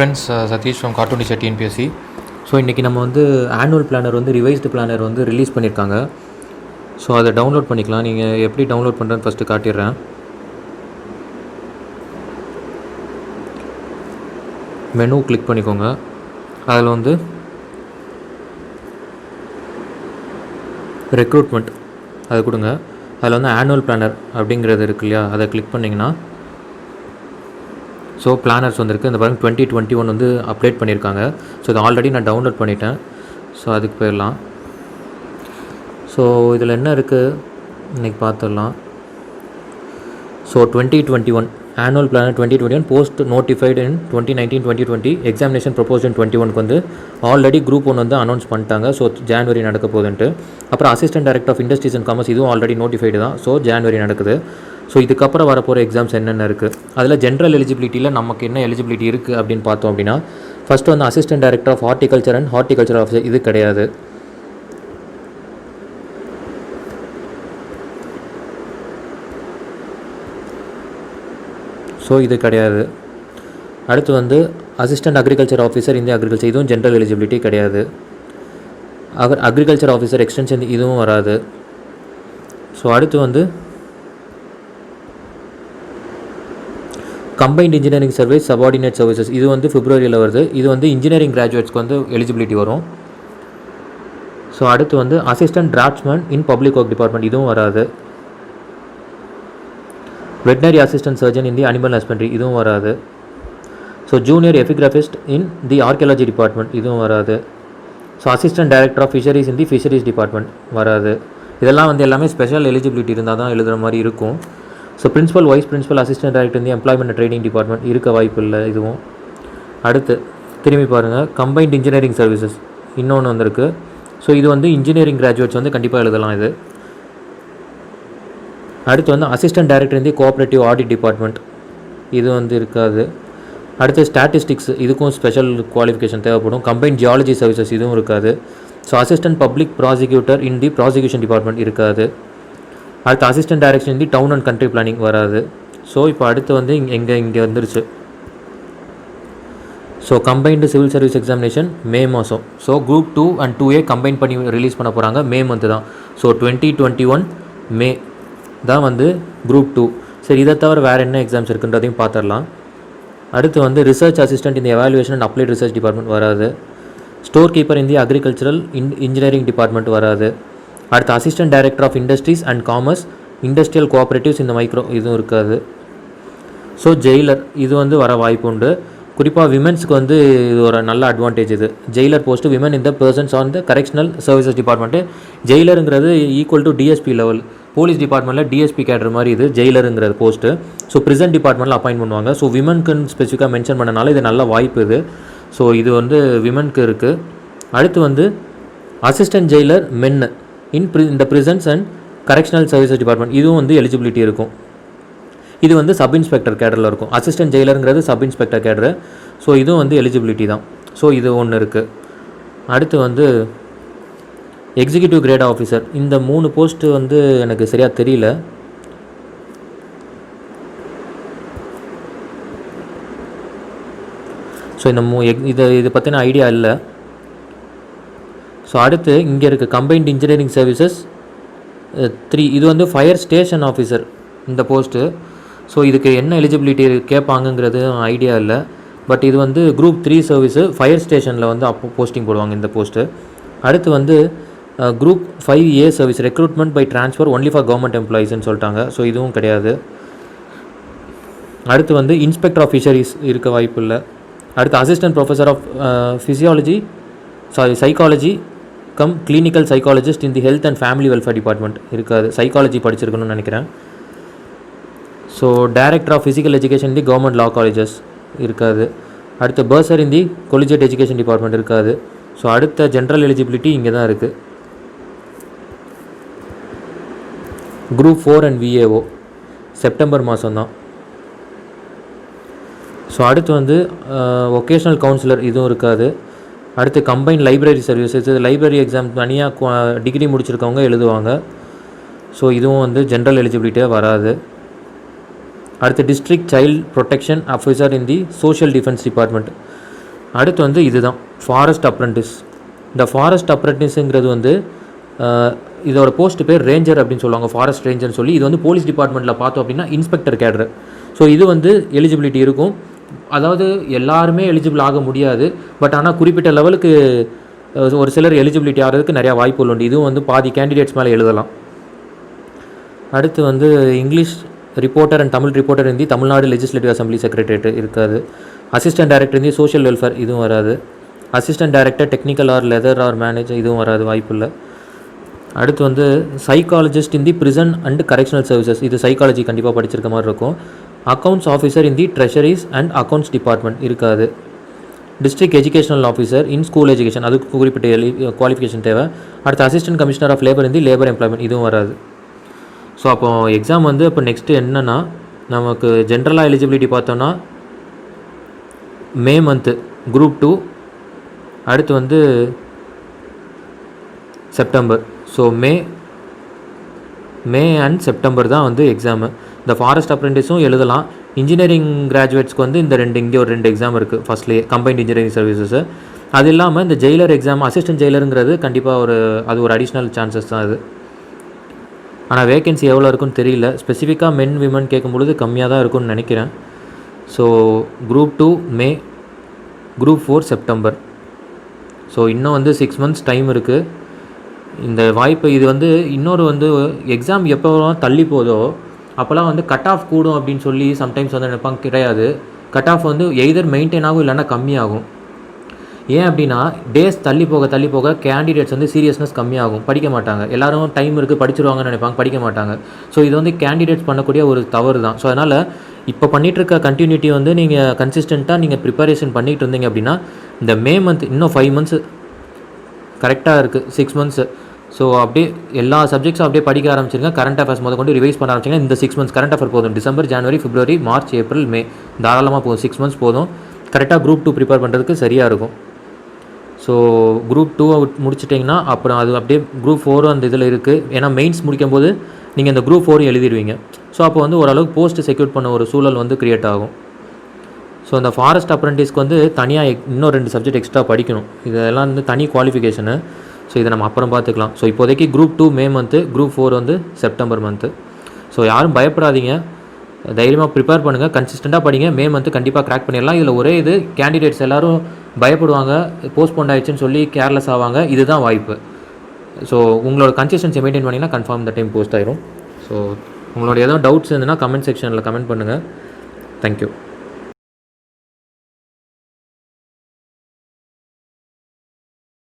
Friends, Sathish from cartoon teacher TNPSC. So இன்றைக்கி நம்ம வந்து ஆனுவல் பிளானர் வந்து ரிவைஸ்டு பிளானர் வந்து ரிலீஸ் பண்ணியிருக்காங்க. ஸோ அதை டவுன்லோட் பண்ணிக்கலாம். நீங்கள் எப்படி டவுன்லோட் பண்ணுறேன்னு ஃபஸ்ட்டு காட்டிடுறேன். மெனு கிளிக் பண்ணிக்கோங்க. அதில் வந்து ரெக்ரூட்மெண்ட் அது கொடுங்க. அதில் வந்து ஆனுவல் பிளானர் அப்படிங்கிறது இருக்கு இல்லையா, அதை கிளிக் பண்ணிங்கன்னா ஸோ பிளானர்ஸ் வந்துருக்கு. இந்த பாருங்க 2021 வந்து அப்டேட் பண்ணியிருக்காங்க. ஸோ இதை ஆல்ரெடி நான் டவுன்லோட் பண்ணிட்டேன். ஸோ அதுக்கு போயிடலாம். ஸோ இதில் என்ன இருக்குது இன்றைக்கி பார்த்துடலாம். So 2021 annual planner 2021 post notified in 2019-2020 examination proposed in 21க்கு வந்து ஆல்ரெடி குரூப் 1 வந்து அனௌன்ஸ் பண்ணிட்டாங்க. ஸோ ஜான்வரி நடக்க போகுதுன்ட்டு. அப்புறம் assistant director of industries and commerce இதுவும் ஆல்ரெடி நோட்டிஃபைடு தான். ஸோ ஜான்வரி நடக்குது. ஸோ இதுக்கப்புறம் வரப்போகிற எக்ஸாம்ஸ் என்னென்ன இருக்குது, அதில் ஜென்ரல் எலிஜிபிலிட்டியில் நமக்கு என்ன எலிஜிபிலிட்டி இருக்குது அப்படின்னு பார்த்தோம் அப்படின்னா, ஃபஸ்ட்டு வந்து assistant director of horticulture and horticulture officer இது கிடையாது. ஸோ இது கிடையாது. அடுத்து வந்து அசிஸ்டன்ட் அக்ரிகல்ச்சர் ஆஃபீஸர் இந்திய அக்ரிகல்ச்சர் இதுவும் ஜென்ரல் எலிஜிபிலிட்டி கிடையாது. அக்ரிகல்ச்சர் ஆஃபீஸர் எக்ஸ்டென்ஷன் இதுவும் வராது. ஸோ அடுத்து வந்து combined engineering service subordinate services இது வந்து பிப்ரவரியில் வருது. இது வந்து இன்ஜினியரிங் கிராஜுவேட்ஸ்க்கு வந்து எலிஜிபிலிட்டி வரும். ஸோ அடுத்து வந்து assistant draughtsman in public work department இதுவும் வராது. Veterinary assistant surgeon in the animal husbandry இதுவும் வராது. So junior epigraphist in the archaeology department இதுவும் வராது. So assistant director of fisheries in the fisheries department வராது. இதெல்லாம் வந்து எல்லாமே ஸ்பெஷல் எலிஜிபிலிட்டி இருந்தால் தான் எழுதுகிற மாதிரி இருக்கும். So principal vice principal assistant director in the employment training department இருக்க வாய்ப்பு இல்லை இதுவும். அடுத்து திரும்பி பாருங்கள், கம்பைன்ட் இன்ஜினியரிங் சர்வீசஸ் இன்னொன்று வந்திருக்கு. ஸோ இது வந்து இன்ஜினியரிங் கிராஜுவேட்ஸ் வந்து கண்டிப்பாக எழுதலாம் இது. அடுத்து வந்து assistant director in the cooperative audit department இது வந்து இருக்காது. அடுத்து ஸ்டாட்டிஸ்டிக்ஸ் இதுக்கும் ஸ்பெஷல் குவாலிஃபிகேஷன் தேவைப்படும். கம்பைன்ட் ஜியாலஜி சர்வீசஸ் இதுவும் இருக்காது. So assistant public prosecutor in the prosecution department இருக்காது. அடுத்து assistant director in the town and country planning வராது. ஸோ இப்போ அடுத்து வந்து இங்கே வந்துருச்சு. So combined civil service examination May மாதம். So group 2 and 2A combine பண்ணி ரிலீஸ் பண்ண போகிறாங்க மே மந்த்து தான். ஸோ 2021 மே தான் வந்து குரூப் 2. சரி, இதை தவிர வேறு என்ன எக்ஸாம்ஸ் இருக்குன்றதையும் பார்த்துடலாம். அடுத்து வந்து ரிசர்ச் அசிஸ்டன்ட் இந்த evaluation and applied research department வராது. Store keeper in the agricultural engineering department வராது. அடுத்து assistant director of industries and commerce industrial cooperatives இந்த மைக்ரோ இதுவும் இருக்காது. ஸோ ஜெயிலர் இது வந்து வர வாய்ப்பு உண்டு. குறிப்பாக விமென்ஸ்க்கு வந்து இது ஒரு நல்ல அட்வான்டேஜ். இது ஜெயிலர் போஸ்ட்டு விமன் இந்த persons on the correctional services department. ஜெயிலருங்கிறது equal to DSP level. Police டிபார்ட்மெண்ட்டில் டிஎஸ்பி கேடர் மாதிரி இது ஜெயிலருங்கிறது போஸ்ட்டு. ஸோ ப்ரிசன்ட் டிபார்ட்மெண்ட்டில் அப்பாயின்ட் பண்ணுவாங்க. ஸோ விமனுக்குன்னு ஸ்பெசிஃபிக்காக மென்ஷன் பண்ணனால இது நல்ல வாய்ப்பு இது. ஸோ இது வந்து விமனுக்கு இருக்குது. அடுத்து வந்து அசிஸ்டன்ட் ஜெயிலர் மென்னு இந்த prisons and correctional services department இதுவும் வந்து எலிஜிபிலிட்டி இருக்கும். இது வந்து சப் இன்ஸ்பெக்டர் கேடரில் இருக்கும். அசிஸ்டன்ட் ஜெயிலருங்கிறது சப் இன்ஸ்பெக்டர் கேடரு. ஸோ இதுவும் வந்து எலிஜிபிலிட்டி தான். ஸோ இது ஒன்று இருக்குது. அடுத்து வந்து எக்ஸிக்யூட்டிவ் கிரேட் ஆஃபீஸர் இந்த 3 போஸ்ட்டு வந்து எனக்கு சரியாக தெரியல. ஸோ இந்த இதை பற்றின ஐடியா இல்லை. ஸோ அடுத்து இங்கே இருக்குது கம்பைன்ட் இன்ஜினியரிங் சர்வீசஸ் 3 இது வந்து ஃபயர் ஸ்டேஷன் ஆஃபீஸர் இந்த போஸ்ட்டு. ஸோ இதுக்கு என்ன எலிஜிபிலிட்டி கேட்பாங்கங்கிறது ஐடியா இல்லை. பட் இது வந்து குரூப் 3 சர்வீஸு ஃபயர் ஸ்டேஷனில் வந்து அப்போ போஸ்டிங் போடுவாங்க இந்த போஸ்ட்டு. அடுத்து வந்து group 5A service recruitment by transfer only for government எம்ப்ளாயீஸ்ன்னு சொல்லிட்டாங்க. ஸோ இதுவும் கிடையாது. அடுத்து வந்து இன்ஸ்பெக்டர் ஆஃப் ஃபிஷரிஸ் இருக்க வாய்ப்பு இல்லை. அடுத்து assistant professor of psychology cum clinical psychologist in the health and family welfare department இருக்காது. சைக்காலஜி படிச்சிருக்கணும்னு நினைக்கிறேன். So director of physical education the government law colleges இருக்காது. அடுத்து bursar in the collegiate education department இருக்காது. ஸோ அடுத்த general eligibility இங்கே தான் இருக்குது. குரூப் 4 அண்ட் VAO செப்டம்பர் மாதம் தான். ஸோ அடுத்து வந்து ஒகேஷ்னல் கவுன்சிலர் இதுவும் இருக்காது. அடுத்து combine library services library exam தனியாக டிகிரி முடிச்சிருக்கவங்க எழுதுவாங்க. ஸோ இதுவும் வந்து ஜென்ரல் எலிஜிபிலிட்டியாக வராது. அடுத்து district child protection officer in the social defence department அடுத்து வந்து இதுதான் ஃபாரஸ்ட் அப்ரெண்டிஸ். இந்த ஃபாரஸ்ட் அப்ரெண்டிஸுங்கிறது வந்து இதோட போஸ்ட் பேர் ரேஞ்சர் அப்படின்னு சொல்லுவாங்க, ஃபாரஸ்ட் ரேஞ்சர்னு சொல்லி. இது வந்து போலீஸ் டிபார்ட்மெண்ட்டில் பார்த்தோம் அப்படின்னா இன்ஸ்பெக்டர் கேடர். ஸோ இது வந்து எலிஜிபிலிட்டி இருக்கும். அதாவது எல்லாருமே எலிஜிபிள் ஆக முடியாது, பட் ஆனால் குறிப்பிட்ட லெவலுக்கு ஒரு சிலர் எலிஜிபிலிட்டி ஆகிறதுக்கு நிறையா வாய்ப்புகள் உண்டு. இதுவும் வந்து பாதி கேண்டிடேட்ஸ் மேலே எழுதலாம். அடுத்து வந்து English reporter and Tamil reporter Hindi Tamil Nadu legislative assembly secretariat இருக்காது. Assistant director Hindi social welfare இதுவும் வராது. Assistant director technical R leather R manager இதுவும் வராது, வாய்ப்பு இல்லை. அடுத்து வந்து psychologist in the prison and correctional services, இது சைக்காலஜி கண்டிப்பாக படிச்சிருக்க மாதிரி இருக்கும். Accounts officer in the treasuries and accounts department இருக்காது. டிஸ்ட்ரிக்ட் எஜுகேஷனல் ஆஃபீஸர் இன் ஸ்கூல் எஜுகேஷன், அதுக்கு குறிப்பிட்ட குவாலிஃபிகேஷன் தேவை. அடுத்து assistant commissioner of labour in the labour employment இதுவும் வராது. ஸோ அப்போது எக்ஸாம் வந்து இப்போ நெக்ஸ்ட்டு என்னென்னா, நமக்கு ஜென்ரலாக எலிஜிபிலிட்டி பார்த்தோன்னா மே மந்த்து குரூப் 2, அடுத்து வந்து September. So May and September தான் வந்து எக்ஸாமு. இந்த ஃபாரஸ்ட் அப்ரெண்டிஸும் எழுதலாம். இன்ஜினியரிங் கிராஜுவேட்ஸ்க்கு வந்து இங்கே ஒரு 2 எக்ஸாம் இருக்குது ஃபஸ்ட்லேயே, கம்பைன்ட் இன்ஜினியரிங் சர்வீசஸு. அது இல்லாமல் இந்த ஜெயிலர் எக்ஸாம், அசிஸ்டன்ட் ஜெயிலருங்கிறது கண்டிப்பாக அது ஒரு அடிஷ்னல் சான்சஸ் தான் அது. ஆனால் வேகன்சி எவ்வளோ இருக்குன்னு தெரியல. ஸ்பெசிஃபிக்காக மென் விமன் கேட்கும்பொழுது கம்மியாக தான் இருக்கும்னு நினைக்கிறேன். ஸோ குரூப் 2 மே, குரூப் 4 செப்டம்பர். ஸோ இன்னும் வந்து 6 months டைம் இருக்குது. இந்த வாய்ப்பு இது வந்து இன்னொரு வந்து எக்ஸாம் எப்போலாம் தள்ளி போதோ அப்போல்லாம் வந்து கட் ஆஃப் கூடும் அப்படின்னு சொல்லி சம்டைம்ஸ் வந்து நினைப்பாங்க. கிடையாது, கட் ஆஃப் வந்து எய்தர் மெயின்டைன் ஆகும் இல்லைன்னா கம்மியாகும். ஏன் அப்படின்னா டேஸ் தள்ளி போக கேண்டிடேட்ஸ் வந்து சீரியஸ்னஸ் கம்மியாகும், படிக்க மாட்டாங்க. எல்லோரும் டைம் இருக்குது படிச்சிருவாங்கன்னு நினைப்பாங்க, படிக்க மாட்டாங்க. ஸோ இது வந்து கேண்டிடேட்ஸ் பண்ணக்கூடிய ஒரு தவறு தான். ஸோ அதனால் இப்போ பண்ணிகிட்ருக்க கண்டினியூட்டி வந்து நீங்கள் கன்சிஸ்டண்ட்டாக நீங்கள் ப்ரிப்பரேஷன் பண்ணிகிட்டு இருந்தீங்க அப்படின்னா இந்த மே மந்த் இன்னும் 5 months கரெக்டாக இருக்குது, 6 months. ஸோ அப்படியே எல்லா சப்ஜெக்ட்ஸும் அப்படியே படிக்க ஆரம்பிச்சிருங்க. கரண்ட் அஃபேர்ஸ் கொண்டு ரிவைஸ் பண்ண ஆரம்பிச்சிங்கன்னா இந்த 6 months கரண்ட் அஃபேர் போதும். டிசம்பர், ஜனவரி, பிப்ரவரி, மார்ச், ஏப்ரல், மே தாராளமாக போதும். 6 months போதும். கரெக்டாக குரூப் 2 ப்ரிப்பேர் பண்ணுறதுக்கு சரியாக இருக்கும். ஸோ குரூப் 2 முடிச்சிட்டிங்கன்னா அப்புறம் அது அப்படியே குரூப் 4 அந்த இதில் இருக்குது. ஏன்னா மெயின்ஸ் முடிக்கும் போது நீங்கள் இந்த குரூப் 4 எழுதிடுவீங்க. ஸோ அப்போ வந்து ஓரளவுக்கு போஸ்ட்டு செக்யூர் பண்ண ஒரு சூழல் வந்து க்ரியேட் ஆகும். ஸோ இந்த ஃபாரஸ்ட் அப்ரெண்டிஸ்க்கு வந்து தனியாக இன்னும் 2 சப்ஜெக்ட் எக்ஸ்ட்ரா படிக்கணும். இதெல்லாம் வந்து தனி குவாலிஃபிகேஷனு. ஸோ இதை நம்ம அப்புறம் பார்த்துக்கலாம். ஸோ இப்போதைக்கு குரூப் 2 மே மந்த்து, குரூப் 4 வந்து செப்டம்பர் மந்த்து. ஸோ யாரும் பயப்படாதீங்க, தைரியமாக ப்ரிப்பேர் பண்ணுங்கள், கன்சிஸ்டண்ட்டாக படிங்க. மே மந்த்து கண்டிப்பாக கிராக் பண்ணிடலாம். இதில் ஒரே இது, கேண்டிடேட்ஸ் எல்லோரும் பயப்படுவாங்க, போஸ்ட்போன் ஆகிடுச்சுன்னு சொல்லி கேர்லெஸ் ஆவாங்க. இதுதான் வாய்ப்பு. ஸோ உங்களோட கன்சிஸ்டன்சி மெயின்டைன் பண்ணிங்கன்னா கன்ஃபார்ம் இந்த டைம் போஸ்ட் ஆயிரும். ஸோ உங்களோட ஏதோ டவுட்ஸ் இருந்ததுன்னா கமெண்ட் செக்ஷனில் கமெண்ட் பண்ணுங்கள். தேங்க்யூ.